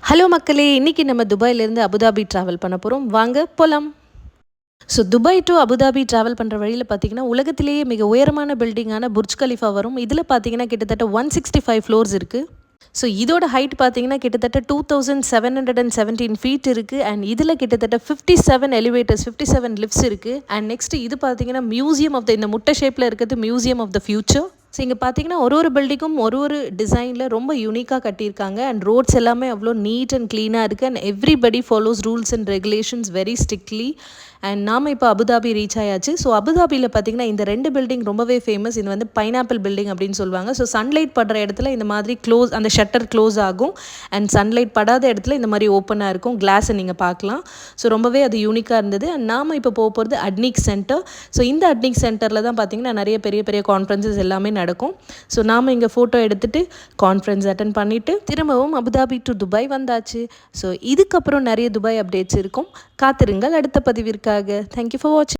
Hello மக்களே, இன்றைக்கி நம்ம துபாயிலேருந்து அபுதாபி ட்ராவல் பண்ண போகிறோம். வாங்க போகலாம். So Dubai to Abu Dhabi travel பண்ணுற வழியில் பார்த்தீங்கன்னா, உலகத்திலேயே மிக உயரமான பில்டிங்கான புர்ஜ் கலிஃபா வரும். இதில் பார்த்தீங்கன்னா கிட்டத்தட்ட 165 ஃப்ளோர்ஸ் இருக்குது. ஸோ இதோட ஹைட் பார்த்தீங்கன்னா கிட்டத்தட்ட 2717 ஃபீட் இருக்குது. அண்ட் இதில் கிட்டத்தட்ட 57 எலிவேட்டர்ஸ், 57 லிஃப்ட்ஸ் இருக்குது. அண்ட் நெக்ஸ்ட் இது பார்த்தீங்கன்னா மியூசியம் ஆஃப் த, இந்த முட்டை ஷேப்பில் இருக்கிறது museum of the future. So இங்கே பார்த்தீங்கன்னா ஒரு டிசைங்கும் ஒரு டிசைனில் ரொம்ப யூனிக்காக கட்டியிருக்காங்க. அண்ட் ரோட்ஸ் எல்லாமே அவ்வளோ நீட் அண்ட் க்ளீனாக இருக்குது. And everybody follows rules and regulations very strictly. And நாம் இப்போ அபுதாபி ரீச் ஆயாச்சு. ஸோ அபுதாபியில் பார்த்தீங்கன்னா இந்த 2 பில்டிங் ரொம்பவே ஃபேமஸ். இது வந்து பைனாப்பிள் பில்டிங் அப்படின்னு சொல்லுவாங்க. ஸோ சன்லைட் படுற இடத்துல இந்த மாதிரி அந்த ஷட்டர் க்ளோஸ் ஆகும். அண்ட் சன்லைட் படாத இடத்துல இந்த மாதிரி ஓப்பனாக இருக்கும். கிளாஸை நீங்கள் பார்க்கலாம். ஸோ ரொம்பவே அது யூனிக்காக இருந்தது. அண்ட் நாம் இப்போ போகிறது அட்னிக் சென்டர். ஸோ இந்த அட்னிக் சென்டரில் தான் பார்த்தீங்கன்னா நிறைய பெரிய பெரிய கான்ஃபரன்சஸ் எல்லாமே நடக்கும். ஸோ நாம் இங்கே ஃபோட்டோ எடுத்துகிட்டு கான்ஃபரன்ஸ் அட்டன் பண்ணிவிட்டு திரும்பவும் அபுதாபி டு துபாய் வந்தாச்சு. ஸோ இதுக்கப்புறம் நிறைய துபாய் அப்டேட்ஸ் இருக்கும். காத்திருங்கள் அடுத்த பதிவிற்காக. தேங்க்யூ ஃபார் வாட்சிங்.